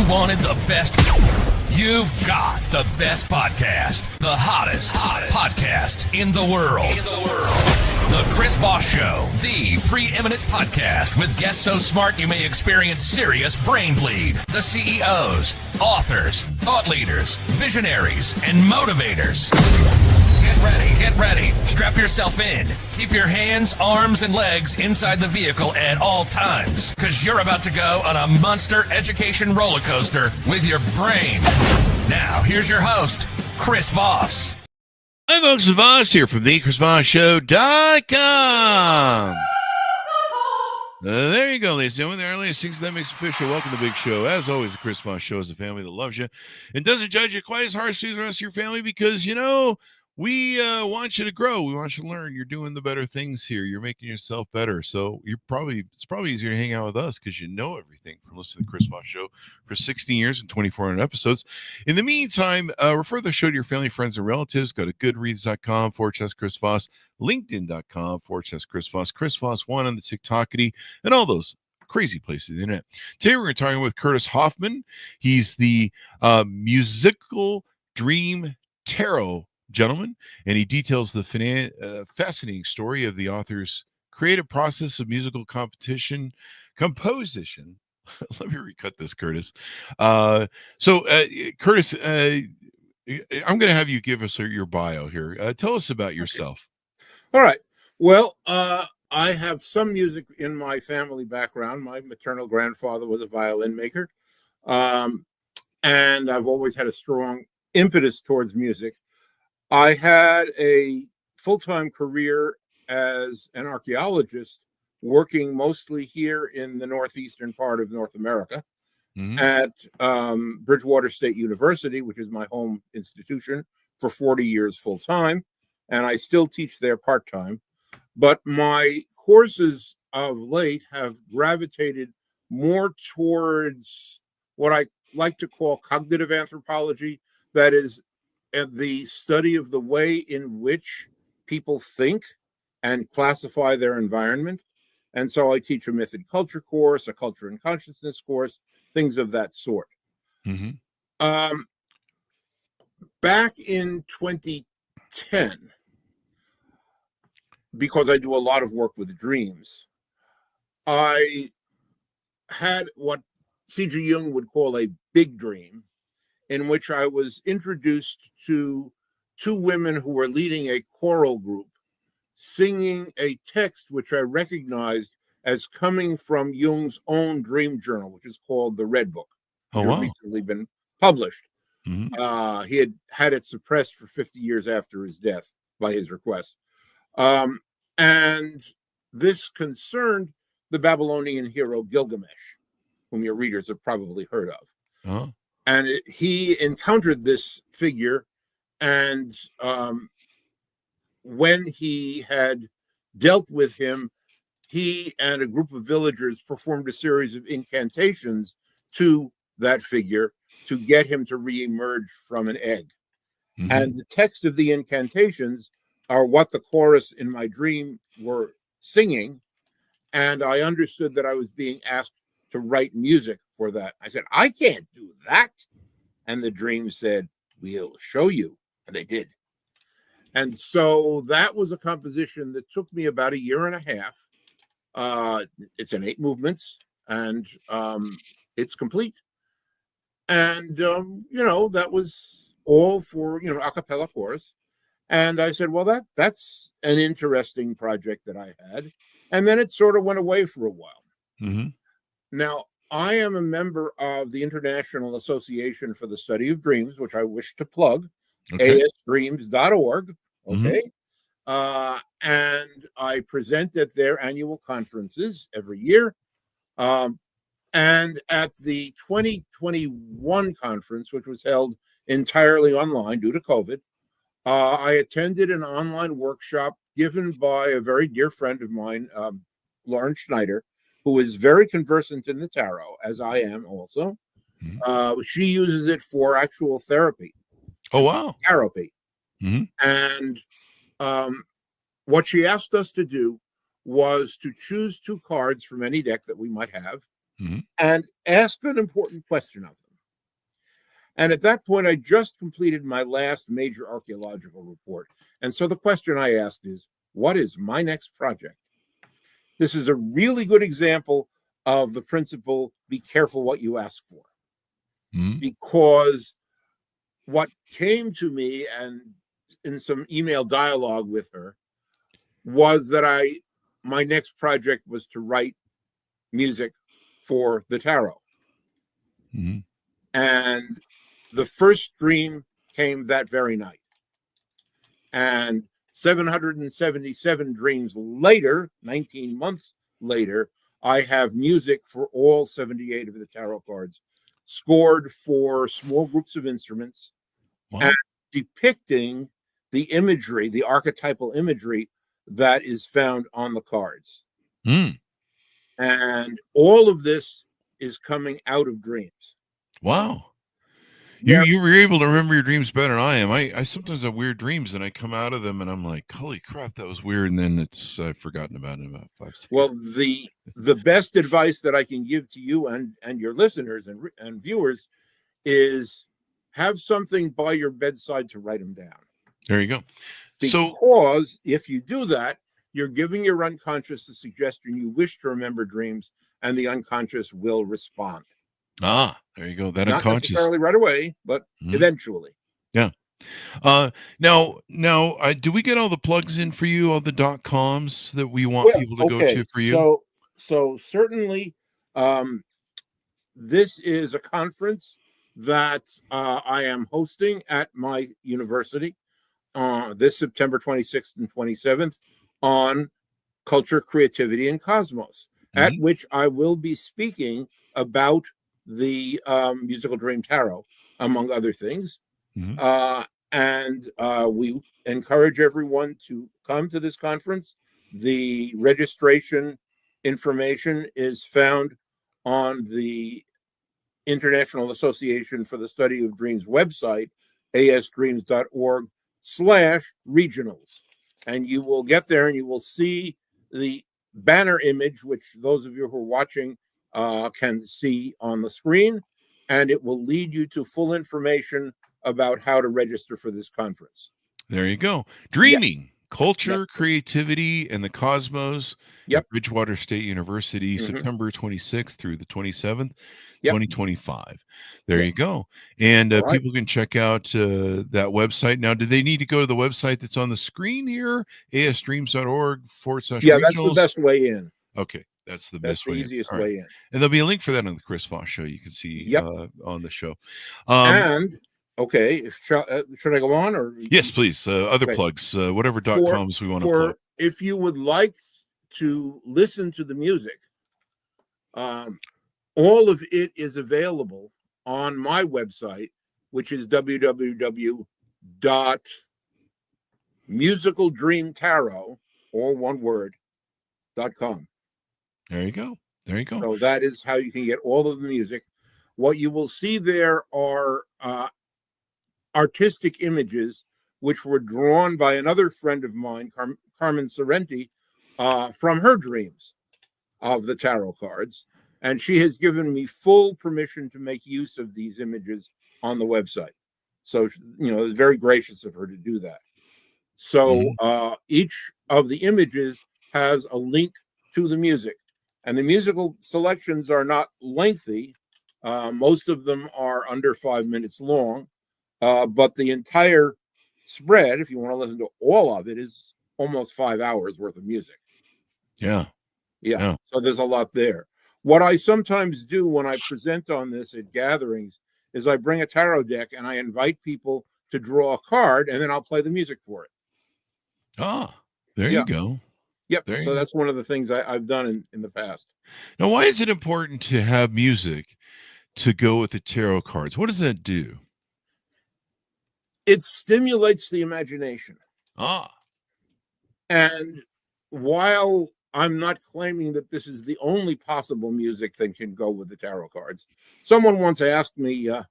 wanted the best? You've got the best podcast, the hottest podcast in the world. The Chris Voss Show, the preeminent podcast with guests so smart you may experience serious brain bleed. The CEOs, authors, thought leaders, visionaries, and motivators. Get ready. Strap yourself in. Keep your hands, arms, and legs inside the vehicle at all times, because you're about to go on a monster education roller coaster with your brain. Now, here's your host, Chris Voss. Hi, folks. It's Voss here from the ChrisVossShow.com. There you go, ladies and gentlemen. The earliest things that makes official. Welcome to the big show. As always, the Chris Voss Show is a family that loves you and doesn't judge you quite as harshly as the rest of your family because, you know, we want you to grow. We want you to learn. You're doing the better things here. You're making yourself better. So it's probably easier to hang out with us because you know everything from listening to the Chris Voss Show for 16 years and 2,400 episodes. In the meantime, refer the show to your family, friends, and relatives. Go to goodreads.com/Chris Voss, LinkedIn.com/Chris Voss, Chris Voss1 on the TikTokity, and all those crazy places on the internet. Today we're going to be talking with Curtis Hoffman. He's the musical dream tarot gentleman, and he details the fascinating story of the author's creative process of musical composition. Let me recut this, Curtis. Curtis, I'm going to have you give us your bio here. Tell us about yourself. All right. Well, I have some music in my family background. My maternal grandfather was a violin maker, and I've always had a strong impetus towards music. I had a full-time career as an archaeologist, working mostly here in the northeastern part of North America at Bridgewater State University, which is my home institution, for 40 years full-time, and I still teach there part-time. But my courses of late have gravitated more towards what I like to call cognitive anthropology, that is, the study of the way in which people think and classify their environment. And so I teach a myth and culture course, a culture and consciousness course, things of that sort. Back in 2010, because I do a lot of work with dreams, I had what C.G. Jung would call a big dream, in which I was introduced to two women who were leading a choral group, singing a text which I recognized as coming from Jung's own dream journal, which is called The Red Book. Oh, wow. Recently been published. He had had it suppressed for 50 years after his death by his request. And this concerned the Babylonian hero Gilgamesh, whom your readers have probably heard of. And he encountered this figure, and when he had dealt with him, he and a group of villagers performed a series of incantations to that figure to get him to reemerge from an egg. And the text of the incantations are what the chorus in my dream were singing, and I understood that I was being asked to write music for that. I said, I can't do that. And the dream said, we'll show you. And they did. And so that was a composition that took me about a year and a half. It's in 8 movements, and it's complete. And, that was all for, a cappella chorus. And I said, well, that's an interesting project that I had. And then it sort of went away for a while. Now, I am a member of the International Association for the Study of Dreams, which I wish to plug, asdreams.org. Okay. And I present at their annual conferences every year. And at the 2021 conference, which was held entirely online due to COVID, I attended an online workshop given by a very dear friend of mine, Lauren Schneider, who is very conversant in the tarot, as I am also. She uses it for actual therapy. Oh, wow. Therapy. And what she asked us to do was to choose 2 cards from any deck that we might have and ask an important question of them. And at that point, I just completed my last major archaeological report. And so the question I asked is, what is my next project? This is a really good example of the principle, be careful what you ask for. Mm-hmm. Because what came to me and in some email dialogue with her was that my next project was to write music for the tarot. Mm-hmm. And the first dream came that very night. And 777 dreams later, 19 months later, I have music for all 78 of the tarot cards, scored for small groups of instruments, Wow. and depicting the imagery, the archetypal imagery that is found on the cards. Mm. And all of this is coming out of dreams. Wow. Yeah. You were able to remember your dreams better than I am. I sometimes have weird dreams and I come out of them and I'm like, holy crap, that was weird. And then I've forgotten about it in about 5 seconds. Well, the best advice that I can give to you and your listeners and viewers is have something by your bedside to write them down. There you go. Because if you do that, you're giving your unconscious the suggestion you wish to remember dreams, and the unconscious will respond. There you go. That Not unconscious. necessarily right away, but eventually. Yeah. Now, do we get all the plugs in for you, all the .coms that we want people to go to for you? So certainly, this is a conference that I am hosting at my university this September 26th and 27th on culture, creativity, and cosmos, at which I will be speaking about the musical dream tarot, among other things. And we encourage everyone to come to this conference. The registration information is found on the International Association for the Study of Dreams website, asdreams.org/regionals. And you will get there and you will see the banner image, which those of you who are watching can see on the screen, and it will lead you to full information about how to register for this conference. There you go. Dreaming, Yes. culture, creativity, and the cosmos at Bridgewater State University, September 26th through the 27th, 2025. There you go. And people can check out that website. Now, do they need to go to the website that's on the screen here, asdreams.org/regionals? Yeah, that's the best way in. Okay. That's the best way. Easiest way in. And there'll be a link for that on the Chris Voss Show. You can see on the show. Okay, should I go on? Or yes, please. Other plugs, whatever .coms we want to plug. If you would like to listen to the music, all of it is available on my website, which is www.musicaldreamtarot, all one word, .com. There you go. There you go. So that is how you can get all of the music. What you will see there are artistic images which were drawn by another friend of mine, Carmen Sorrenti, from her dreams of the tarot cards. And she has given me full permission to make use of these images on the website. So, it's very gracious of her to do that. So each of the images has a link to the music. And the musical selections are not lengthy. Most of them are under 5 minutes long. But the entire spread, if you want to listen to all of it, is almost 5 hours worth of music. Yeah. So there's a lot there. What I sometimes do when I present on this at gatherings is I bring a tarot deck and I invite people to draw a card, and then I'll play the music for it. There you go. Yep. So that's one of the things I've done in the past. Now, why is it important to have music to go with the tarot cards? What does that do? It stimulates the imagination. And while I'm not claiming that this is the only possible music that can go with the tarot cards, someone once asked me, a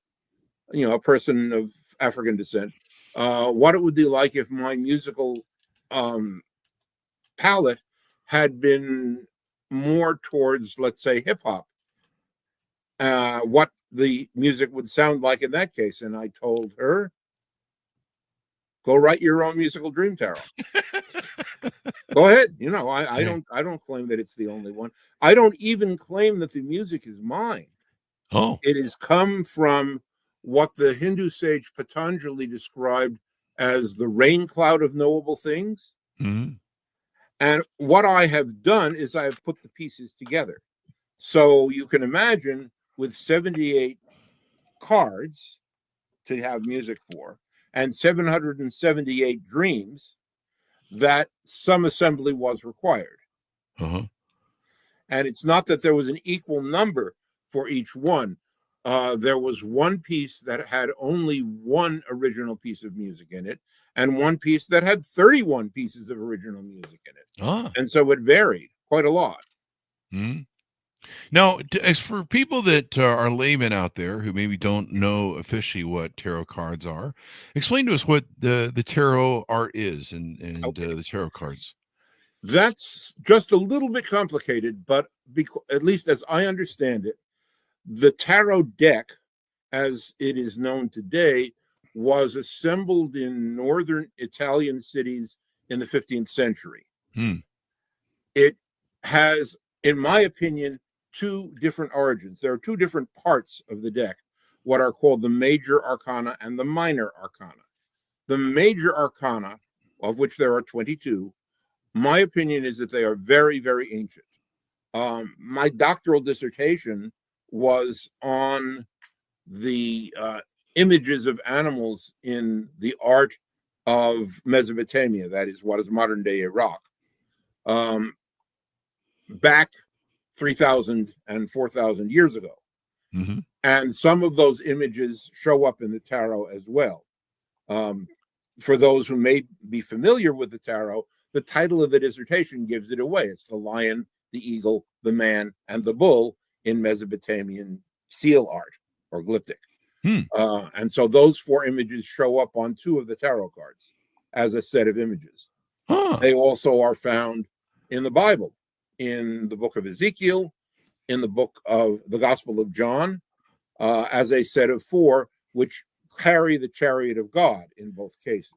person of African descent, what it would be like if my musical palette had been more towards, let's say, hip hop. What the music would sound like in that case. And I told her, go write your own musical dream tarot. Go ahead. You know, I don't claim that it's the only one. I don't even claim that the music is mine. Oh, It has come from what the Hindu sage Patanjali described as the rain cloud of knowable things. mm-hmm. And what I have done is I have put the pieces together. So you can imagine with 78 cards to have music for and 778 dreams that some assembly was required. Uh-huh. And it's not that there was an equal number for each one. There was one piece that had only one original piece of music in it, and one piece that had 31 pieces of original music in it. Ah. And so it varied quite a lot. Mm-hmm. Now, as for people that are laymen out there who maybe don't know officially what tarot cards are, explain to us what the tarot art is and Okay. the tarot cards. That's just a little bit complicated, but at least as I understand it, the tarot deck, as it is known today, was assembled in northern Italian cities in the 15th century. It has, in my opinion, two different origins. There are two different parts of the deck, what are called the major arcana and the minor arcana. The major arcana, of which there are 22, my opinion is that they are very, very ancient. My doctoral dissertation was on the images of animals in the art of Mesopotamia, that is what is modern day Iraq, back 3,000 and 4,000 years ago. Mm-hmm. And some of those images show up in the tarot as well. For those who may be familiar with the tarot, the title of the dissertation gives it away. It's the lion, the eagle, the man, and the bull in Mesopotamian seal art or glyptic. And so those four images show up on two of the tarot cards as a set of images. They also are found in the Bible, in the book of Ezekiel, in the book of the Gospel of John, as a set of four, which carry the chariot of God in both cases.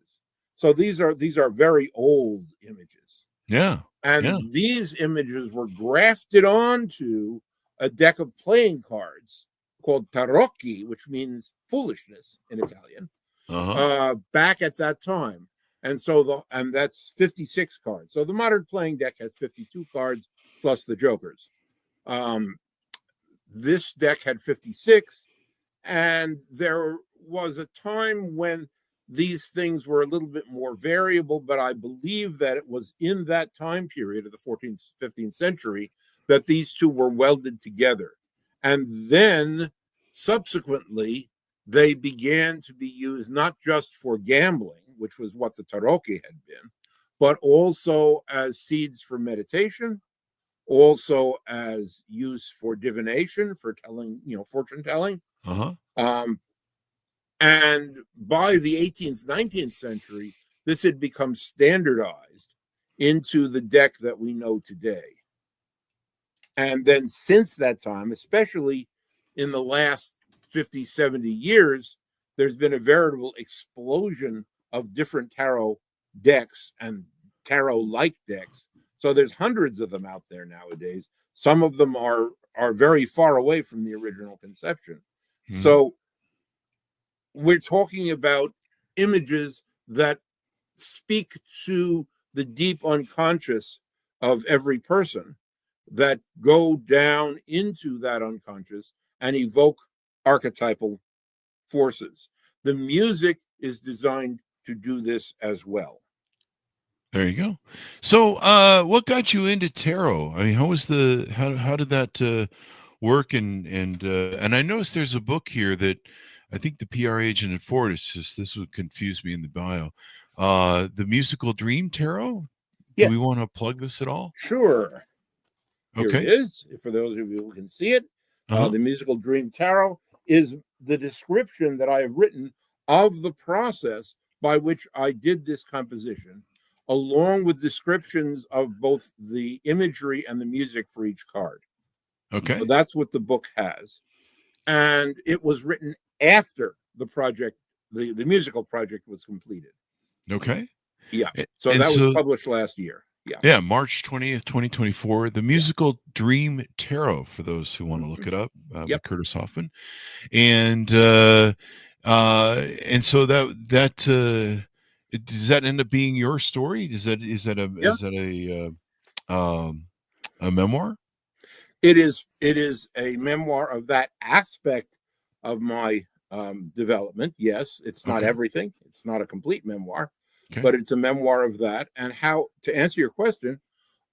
So these are very old images. Yeah. And these images were grafted onto a deck of playing cards called tarocchi, which means foolishness in Italian, back at that time. And so and that's 56 cards. So the modern playing deck has 52 cards plus the jokers. This deck had 56, and there was a time when these things were a little bit more variable, but I believe that it was in that time period of the 14th, 15th century that these two were welded together. And then subsequently, they began to be used not just for gambling, which was what the tarocchi had been, but also as seeds for meditation, also as use for divination, for telling, fortune telling. And by the 18th, 19th century, this had become standardized into the deck that we know today. And then since that time, especially in the last 50, 70 years, there's been a veritable explosion of different tarot decks and tarot-like decks. So there's hundreds of them out there nowadays. Some of them are very far away from the original conception. So we're talking about images that speak to the deep unconscious of every person, that go down into that unconscious and evoke archetypal forces. The music is designed to do this as well. There you go. So what got you into tarot? I mean, how did that work? And I noticed there's a book here that I think the PR agent at Ford this would confuse me in the bio. The Musical Dream Tarot. Yes. Do we want to plug this at all? Sure. Okay. Here it is. For those of you who can see it, the Musical Dream Tarot is the description that I have written of the process by which I did this composition, along with descriptions of both the imagery and the music for each card. Okay. So that's what the book has. and it was written after the project, the musical project was completed. Okay. Yeah. A- So and that was so published last year. Yeah. Yeah, March 20th, 2024. The musical Dream Tarot, for those who want to look Mhm. it up, by Yep. Curtis Hoffman. And so does that end up being your story? Yeah. Is that a memoir? It is a memoir of that aspect of my development. Yes, it's not Okay. everything. It's not a complete memoir, Okay. but it's a memoir of that. And how to answer your question,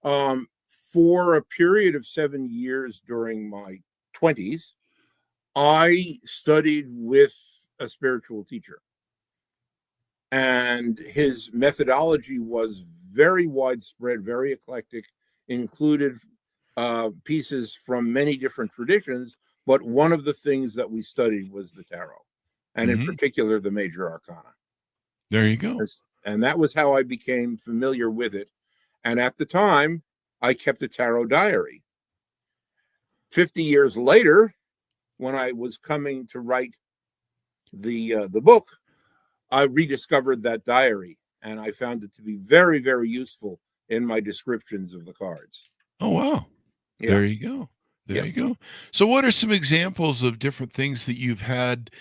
for a period of 7 years during my 20s, I studied with a spiritual teacher, and his methodology was very widespread, very eclectic, included pieces from many different traditions. But one of the things that we studied was the tarot, and in Hmm. particular, the major arcana. There you go. And that was how I became familiar with it. And at the time, I kept a tarot diary. 50 years later, when I was coming to write the book, I rediscovered that diary, and I found it to be very, very useful in my descriptions of the cards. Oh, wow. Yeah. There you go. There Yeah. you go. So, what are some examples of different things that you've had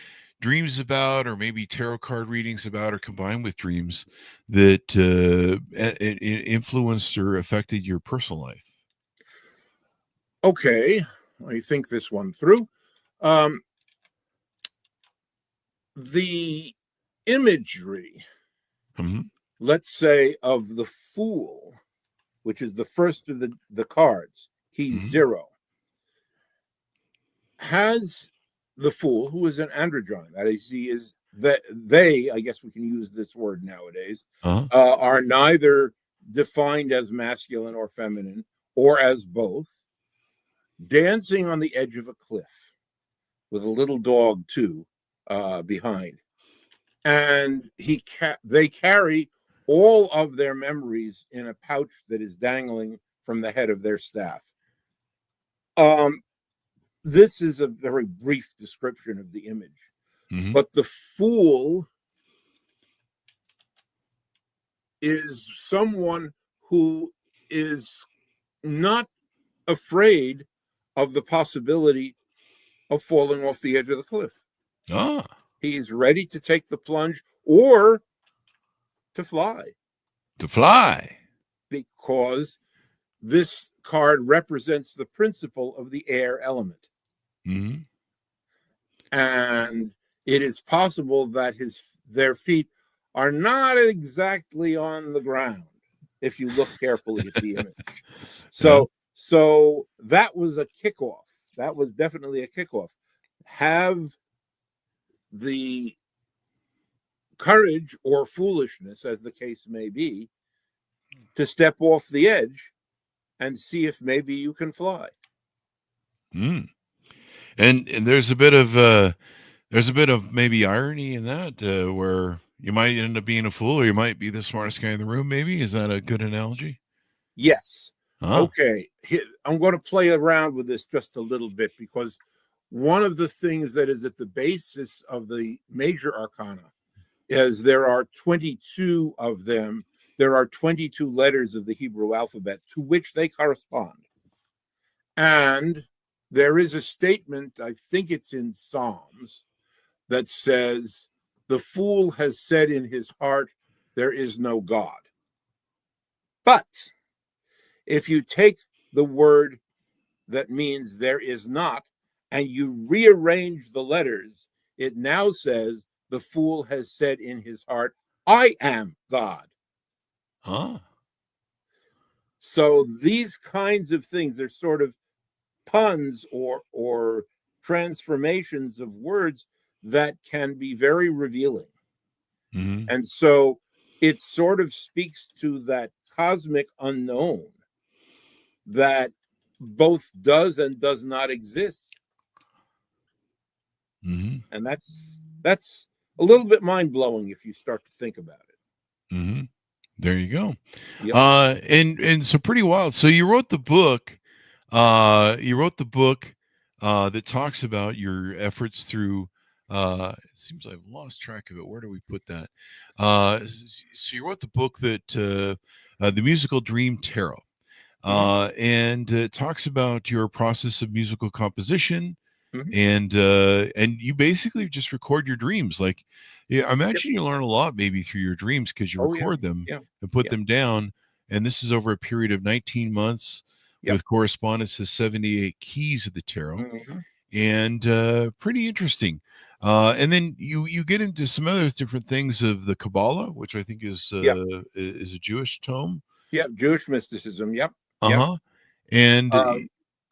dreams about, or maybe tarot card readings about, or combined with dreams that influenced or affected your personal life? Okay, let me think this one through. The imagery, Hmm. let's say, of the Fool, which is the first of the cards, key Mhm. 0, has the Fool, who is an androgyne. That is, he is that they, I guess we can use this word nowadays, Uh-huh. are neither defined as masculine or feminine, or as both, dancing on the edge of a cliff with a little dog too behind, and they carry all of their memories in a pouch that is dangling from the head of their staff. This is a very brief description of the image, Hmm. but the Fool is someone who is not afraid of the possibility of falling off the edge of the cliff. Ah, He's ready to take the plunge or to fly, to fly. because this card represents the principle of the air element. Hmm. And it is possible that their feet are not exactly on the ground if you look carefully at the image. So that was a kickoff. That was definitely a kickoff. Have the courage or foolishness, as the case may be, to step off the edge and see if maybe you can fly. Mm. And there's a bit of maybe irony in that, where you might end up being a fool, or you might be the smartest guy in the room. Maybe, is that a good analogy? Yes. Ah. Okay. I'm going to play around with this just a little bit, because one of the things that is at the basis of the major arcana is there are 22 of them. There are 22 letters of the Hebrew alphabet to which they correspond. And there is a statement, I think it's in Psalms, that says, "The fool has said in his heart, there is no God." But if you take the word that means there is not, and you rearrange the letters, it now says, "The fool has said in his heart, I am God." Ah. So these kinds of things, they're sort of puns or transformations of words that can be very revealing. Hmm. And so it sort of speaks to that cosmic unknown that both does and does not exist. Hmm. And that's a little bit mind-blowing if you start to think about it. Hmm. There you go. Yep. And so pretty wild. So you wrote the book. You wrote the book that talks about your efforts through. It seems I've lost track of it. Where do we put that? So you wrote the book that the musical Dream Tarot, and it talks about your process of musical composition, Mhm. and you basically just record your dreams. Like, yeah, I imagine you learn a lot maybe through your dreams because you Oh yeah, record them yeah, and put yeah, them down. And this is over a period of 19 months yep. with correspondence to 78 keys of the tarot, Mhm. and pretty interesting. And then you get into some other different things of the Kabbalah, which I think Yep, is a Jewish tome. yep. Jewish mysticism. Yep, yep. Uh-huh. And Um,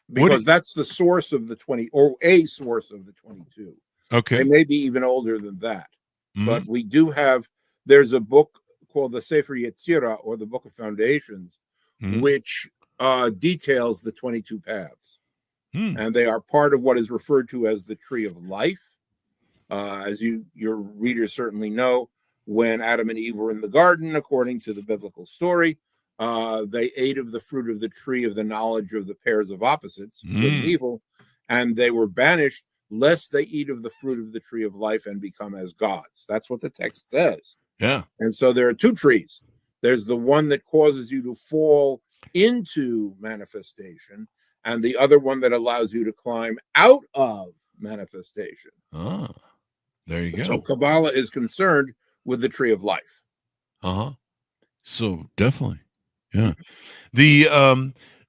what because that's the source of the 20, or a source of the 22. They okay. may be even older than that, Hmm. but we do have. There's a book called the Sefer Yetzirah, or the Book of Foundations, Hmm. which details the 22 paths, Hmm. and they are part of what is referred to as the Tree of Life. As your readers certainly know, when Adam and Eve were in the garden, according to the biblical story, they ate of the fruit of the tree of the knowledge of the pairs of opposites, good and Hmm. evil, and they were banished lest they eat of the fruit of the tree of life and become as gods. That's what the text says. Yeah. And so there are two trees. There's the one that causes you to fall into manifestation, and the other one that allows you to climb out of manifestation. Ah, there you So go. Kabbalah is concerned with the tree of life. Uh-huh. So definitely. Yeah. The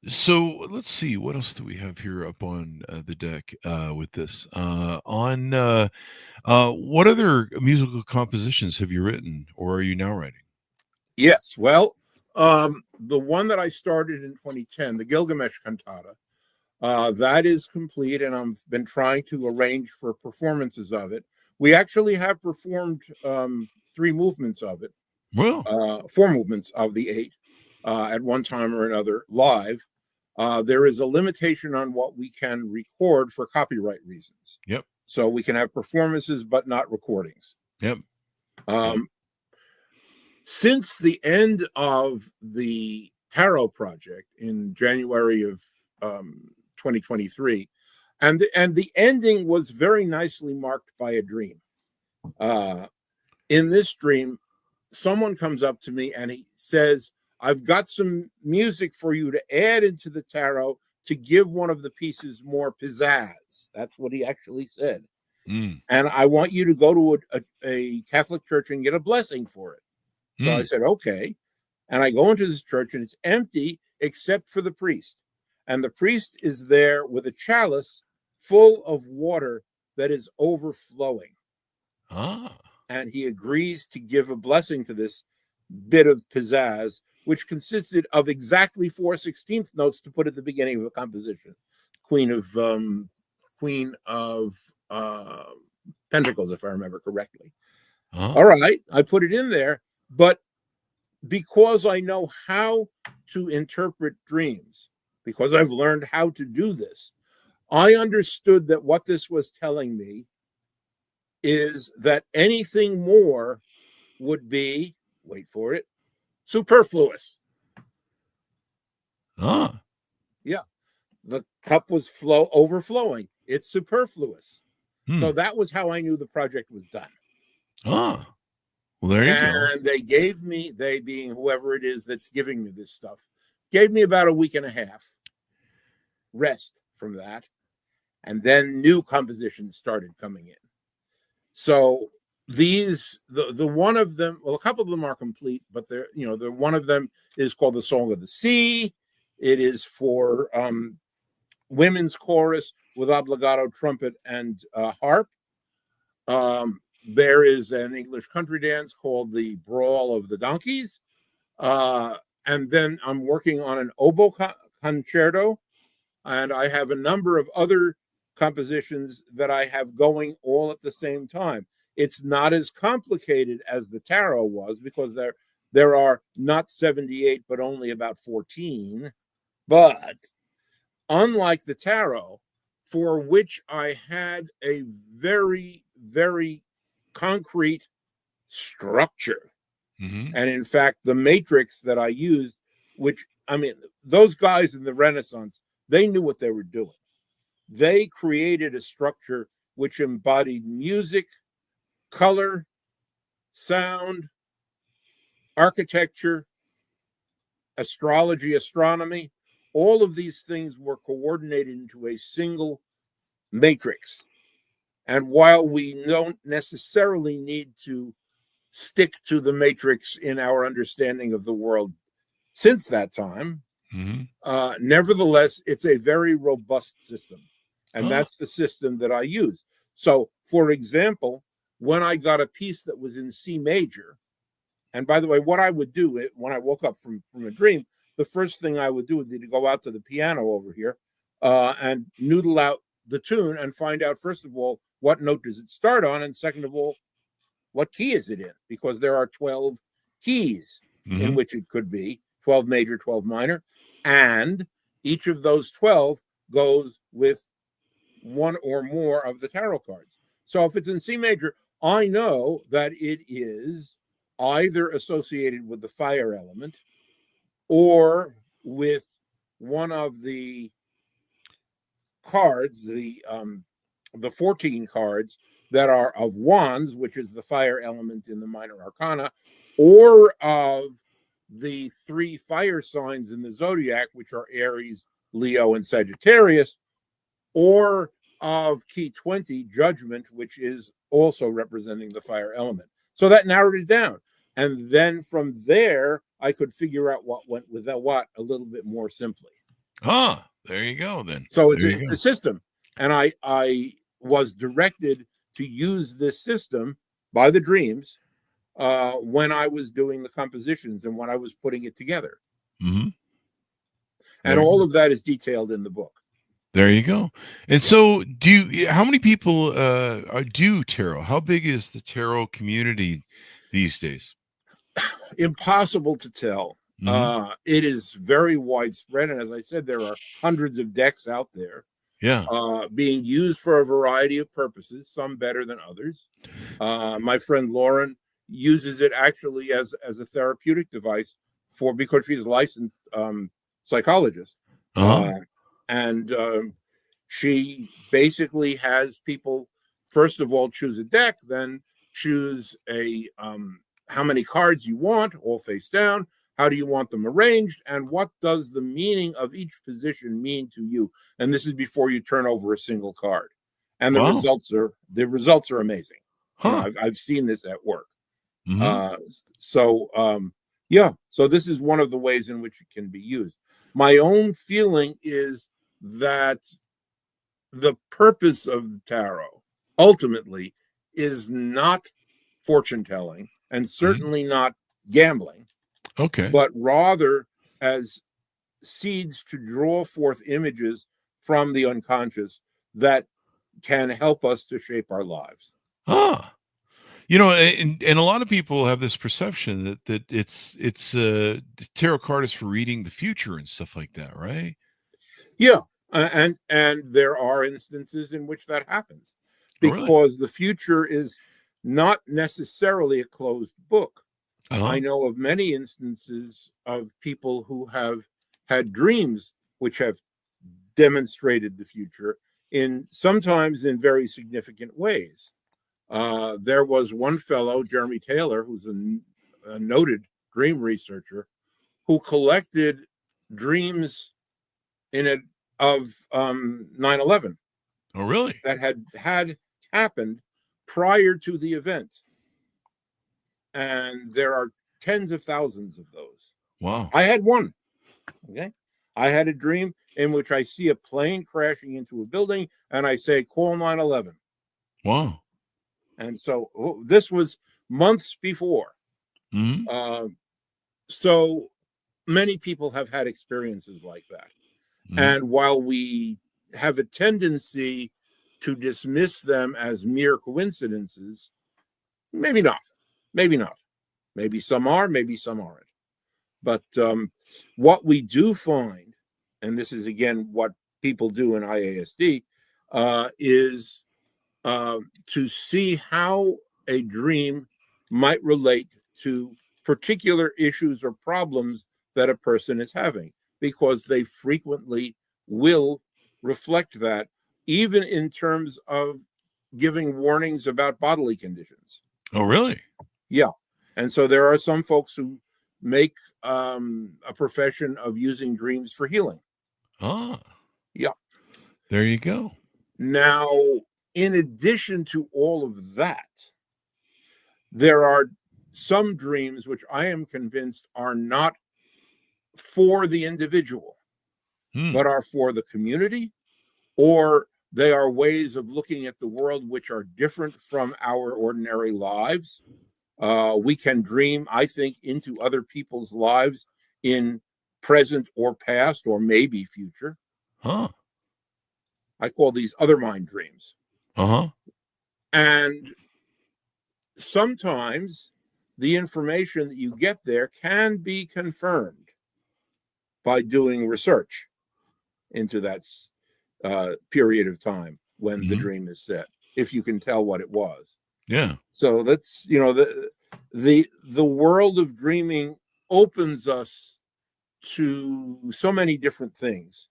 so let's see, what else do we have here up on the deck with this? On what other musical compositions have you written or are you now writing? Yes, well, the one that I started in 2010, the Gilgamesh cantata, that is complete, and I've been trying to arrange for performances of it. We actually have performed three movements of it, Well, four movements of the eight at one time or another live. There is a limitation on what we can record for copyright reasons. yep. So we can have performances, but not recordings. Yep. Yep. Um, since the end of the Tarot project in January of 2023, and the ending was very nicely marked by a dream. In this dream, someone comes up to me and he says, I've got some music for you to add into the tarot to give one of the pieces more pizzazz. That's what he actually said. Mm. And I want you to go to a Catholic church and get a blessing for it. So I Mm. said, okay. And I go into this church and it's empty except for the priest. And the priest is there with a chalice full of water that is overflowing. Ah. And he agrees to give a blessing to this bit of pizzazz, which consisted of exactly 4/16 notes to put at the beginning of a composition. Queen of Pentacles, if I remember correctly. Uh-huh. All right, I put it in there, but because I know how to interpret dreams, because I've learned how to do this, I understood that what this was telling me is that anything more would be, wait for it, superfluous. Ah. Yeah, the cup was overflowing. It's superfluous. Hmm. So that was how I knew the project was done. Ah. Well, there you go. And they gave me, they being whoever it is that's giving me this stuff, gave me about a week and a half rest from that. And then new compositions started coming in. So these, the one of them, well, a couple of them are complete, but they're, the one of them is called the Song of the Sea. It is for women's chorus with obligato trumpet and harp. There is an English country dance called the Brawl of the Donkeys. And then I'm working on an oboe concerto. And I have a number of other compositions that I have going all at the same time. It's not as complicated as the tarot was because there are not 78, but only about 14. But unlike the tarot, for which I had a very, very concrete structure. Mm-hmm. And in fact, the matrix that I used, which, I mean, those guys in the Renaissance, they knew what they were doing. they created a structure which embodied music, color, sound, architecture, astrology, astronomy. All of these things were coordinated into a single matrix. And while we don't necessarily need to stick to the matrix in our understanding of the world since that time, nevertheless, it's a very robust system. And that's the system that I use. So, for example, when I got a piece that was in C major, and by the way, what I would do when I woke up from a dream, the first thing I would do would be to go out to the piano over here and noodle out the tune and find out, first of all, what note does it start on? And second of all, what key is it in? Because there are 12 keys in which it could be, 12 major, 12 minor. And each of those 12 goes with one or more of the tarot cards. So if it's in C major, I know that it is either associated with the fire element or with one of the cards, the 14 cards that are of wands, which is the fire element in the minor arcana, or of the 3 fire signs in the zodiac, which are Aries, Leo, and Sagittarius, or of key 20, judgment, which is also representing the fire element. So that narrowed it down. And then from there, I could figure out what went with that what a little bit more simply. There you go then. So it's a system. And I was directed to use this system by the dreams when I was doing the compositions and when I was putting it together. And all of that is detailed in the book. There you go. And so how many people do tarot? How big is the tarot community these days? Impossible to tell. It is very widespread. And as I said, there are hundreds of decks out there. Being used for a variety of purposes, some better than others. My friend Lauren uses it actually as a therapeutic device because she's a licensed psychologist. And she basically has people, first of all, choose a deck, then choose how many cards you want, all face down. How do you want them arranged? And what does the meaning of each position mean to you? And this is before you turn over a single card. And the results are amazing. You know, I've seen this at work. So this is one of the ways in which it can be used. My own feeling is that the purpose of the tarot ultimately is not fortune telling and certainly not gambling. But rather as seeds to draw forth images from the unconscious that can help us to shape our lives. You know, and a lot of people have this perception that it's tarot card is for reading the future and stuff like that, right? Yeah, and there are instances in which that happens because the future is not necessarily a closed book. I know of many instances of people who have had dreams which have demonstrated the future sometimes in very significant ways. There was one fellow, Jeremy Taylor, who's a noted dream researcher, who collected dreams of 9/11. Oh, really? That had happened prior to the event. And there are tens of thousands of those. Wow. I had one. Okay. I had a dream in which I see a plane crashing into a building and I say, call 9/11. Wow. And so this was months before. So many people have had experiences like that. And while we have a tendency to dismiss them as mere coincidences, maybe not. Maybe not. Maybe some are, maybe some aren't. But what we do find, and this is again what people do in IASD, is to see how a dream might relate to particular issues or problems that a person is having, because they frequently will reflect that even in terms of giving warnings about bodily conditions. Oh, really? Yeah. And so there are some folks who make a profession of using dreams for healing. Ah, Yeah. there you go. Now, in addition to all of that, there are some dreams which I am convinced are not for the individual, but are for the community, or they are ways of looking at the world which are different from our ordinary lives. We can dream, I think, into other people's lives in present or past, or maybe future. Huh. I call these other mind dreams. Uh-huh. And sometimes the information that you get there can be confirmed by doing research into that period of time when the dream is set, if you can tell what it was. Yeah. So that's, the world of dreaming opens us to so many different things.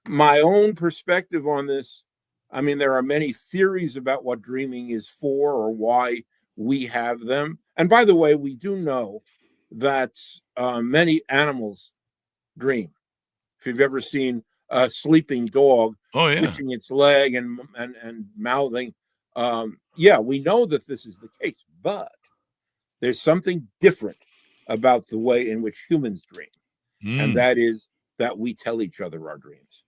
My own perspective on this, I mean, there are many theories about what dreaming is for or why we have them. And by the way, we do know that many animals dream. If you've ever seen a sleeping dog twitching its leg and mouthing, yeah, we know that this is the case, but there's something different about the way in which humans dream. And that is that we tell each other our dreams.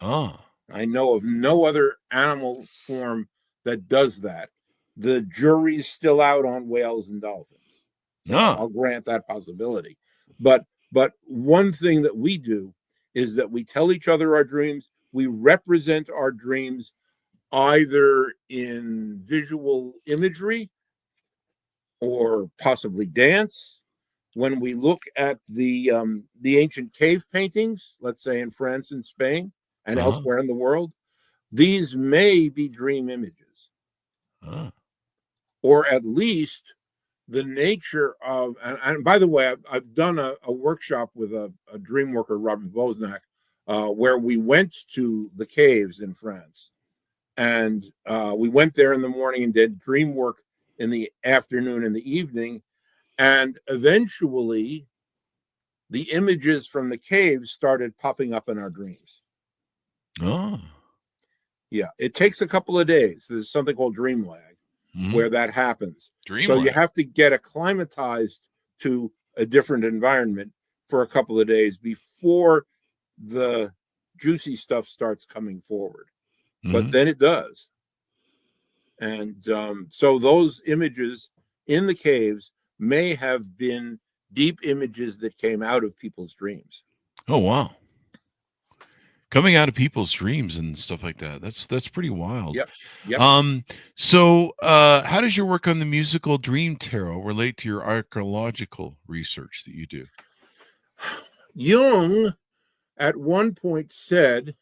Oh. I know of no other animal form that does that. The jury's still out on whales and dolphins. So I'll grant that possibility. But one thing that we do is that we tell each other our dreams. We represent our dreams either in visual imagery or possibly dance. When we look at the ancient cave paintings, let's say in France and Spain and elsewhere in the world, these may be dream images. Or at least the nature of, and by the way, I've done a workshop with a dream worker, Robert Bosnack, where we went to the caves in France. And we went there in the morning and did dream work in the afternoon and the evening. And eventually, the images from the caves started popping up in our dreams. Oh. Yeah, it takes a couple of days. There's something called dream lag where that happens. So you have to get acclimatized to a different environment for a couple of days before the juicy stuff starts coming forward. But then it does. And so those images in the caves may have been deep images that came out of people's dreams. Oh, wow. Coming out of people's dreams and stuff like that. That's pretty wild. Yep. So how does your work on the musical dream tarot relate to your archaeological research that you do? Jung at one point said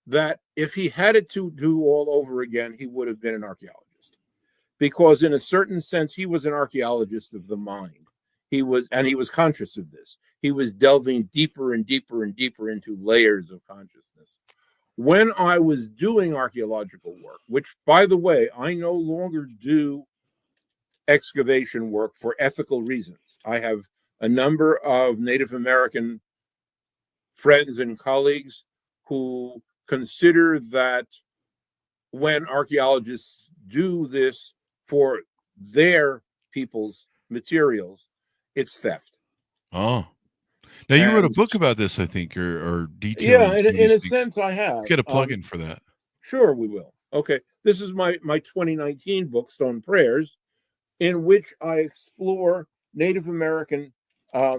that if he had it to do all over again, he would have been an archaeologist, because in a certain sense, he was an archaeologist of the mind. He was conscious of this. He was delving deeper and deeper and deeper into layers of consciousness. When I was doing archaeological work, which, by the way, I no longer do excavation work for ethical reasons. I have a number of Native American friends and colleagues who consider that when archaeologists do this for their people's materials, it's theft. Oh. Now, you wrote a book about this, I think, or detailing. Yeah, in a sense, I have. Get a plug-in for that. Sure, we will. Okay. This is my 2019 book, Stone Prayers, in which I explore Native American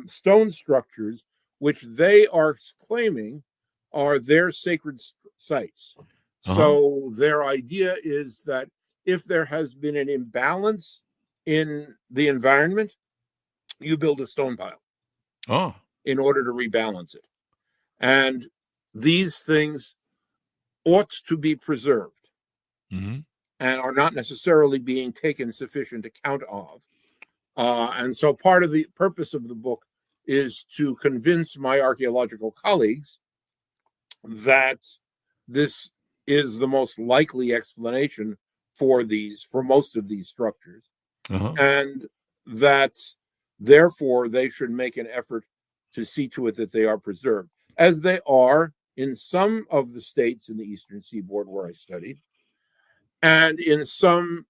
stone structures, which they are claiming are their sacred sites. So their idea is that if there has been an imbalance in the environment, you build a stone pile in order to rebalance it. And these things ought to be preserved and are not necessarily being taken sufficient account of. And so part of the purpose of the book is to convince my archaeological colleagues that this is the most likely explanation for most of these structures, and that therefore they should make an effort to see to it that they are preserved, as they are in some of the states in the Eastern Seaboard where I studied, and in some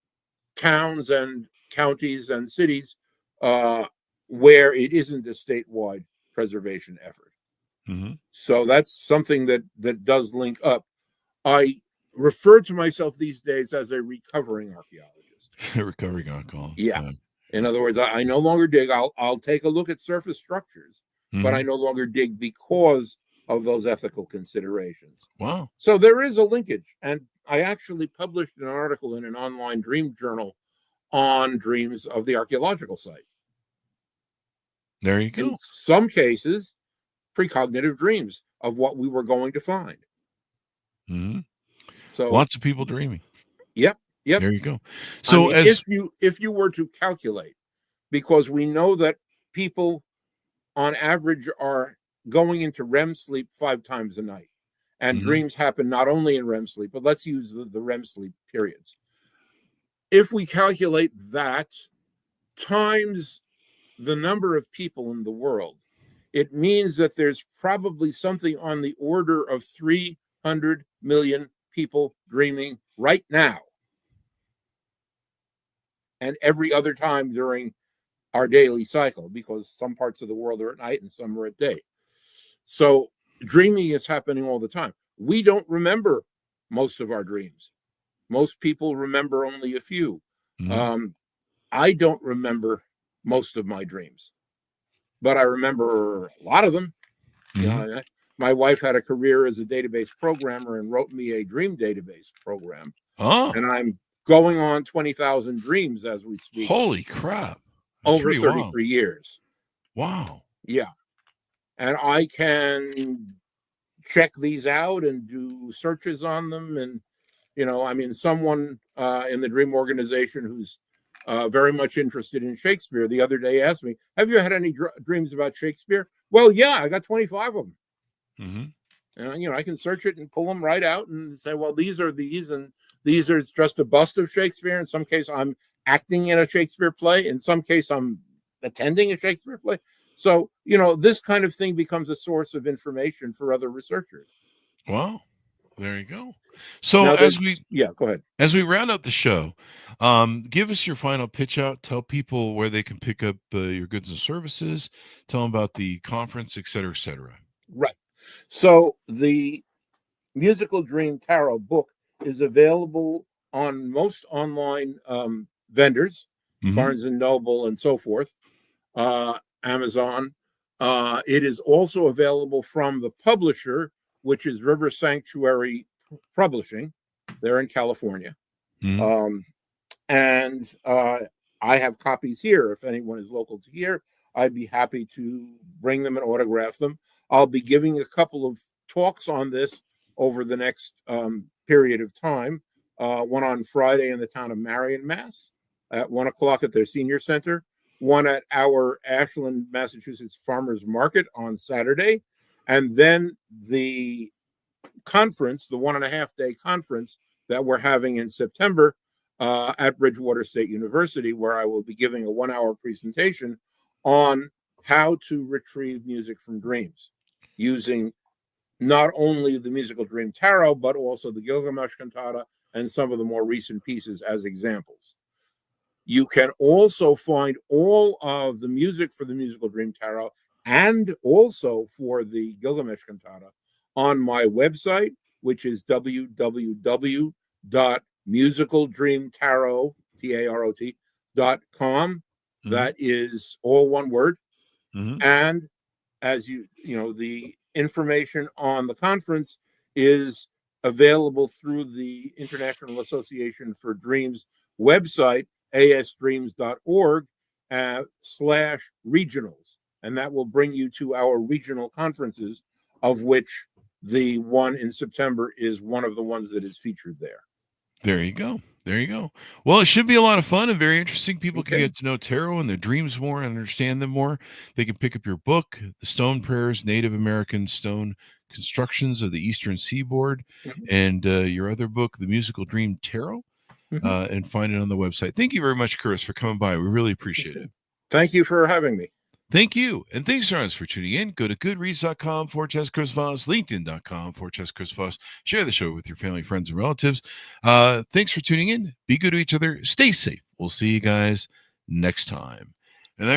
towns and counties and cities where it isn't a statewide preservation effort. So that's something that does link up. I refer to myself these days as a recovering archaeologist. Recovering archaeologist. Yeah. In other words, I no longer dig. I'll take a look at surface structures, but I no longer dig because of those ethical considerations. Wow. So there is a linkage. And I actually published an article in an online dream journal on dreams of the archaeological site. There you go. In some cases, precognitive dreams of what we were going to find. So lots of people dreaming. Yep. There you go. So if you were to calculate, because we know that people on average are going into REM sleep 5 times a night, and dreams happen not only in REM sleep, but let's use the REM sleep periods. If we calculate that times the number of people in the world, it means that there's probably something on the order of 300 million people dreaming right now, and every other time during our daily cycle, because some parts of the world are at night and some are at day. So dreaming is happening all the time. We don't remember most of our dreams. Most people remember only a few. I don't remember most of my dreams, but I remember a lot of them. You know, my wife had a career as a database programmer and wrote me a dream database program. And I'm going on 20,000 dreams as we speak. Holy crap. That's over 33 years. Wow. Yeah. And I can check these out and do searches on them. And, you know, I mean, someone in the dream organization who's very much interested in Shakespeare the other day asked me, have you had any dreams about Shakespeare? Well, yeah, I got 25 of them. And, you know, I can search it and pull them right out and say, well, these are these, and these are just a bust of Shakespeare. In some case, I'm acting in a Shakespeare play. In some case, I'm attending a Shakespeare play. So, you know, this kind of thing becomes a source of information for other researchers. Wow. There you go. So Now, go ahead. As we round up the show, give us your final pitch out. Tell people where they can pick up your goods and services. Tell them about the conference, et cetera, et cetera. Right. So the Musical Dream Tarot book is available on most online vendors, Barnes and Noble and so forth, Amazon. It is also available from the publisher, which is River Sanctuary Publishing. They're in California. And I have copies here. If anyone is local to here, I'd be happy to bring them and autograph them. I'll be giving a couple of talks on this over the next period of time. One on Friday in the town of Marion, Mass, at 1 o'clock at their senior center. One at our Ashland, Massachusetts Farmers Market on Saturday. And then the conference, the 1.5-day conference that we're having in September at Bridgewater State University, where I will be giving a 1-hour presentation on how to retrieve music from dreams using not only the Musical Dream Tarot, but also the Gilgamesh Cantata and some of the more recent pieces as examples. You can also find all of the music for the Musical Dream Tarot and also for the Gilgamesh Cantata on my website, which is www.musicaldreamtarot.com. That is all one word. And as you know, the information on the conference is available through the International Association for Dreams website, asdreams.org/regionals. And that will bring you to our regional conferences, of which the one in September is one of the ones that is featured there. There you go. There you go. Well, it should be a lot of fun and very interesting. People can get to know tarot and their dreams more and understand them more. They can pick up your book, The Stone Prayers, Native American Stone Constructions of the Eastern Seaboard, and your other book, The Musical Dream Tarot, and find it on the website. Thank you very much, Chris, for coming by. We really appreciate it. Thank you for having me. Thank you. And thanks, friends, for tuning in. Go to goodreads.com/Chris Voss, LinkedIn.com/Chris Voss. Share the show with your family, friends, and relatives. Thanks for tuning in. Be good to each other. Stay safe. We'll see you guys next time.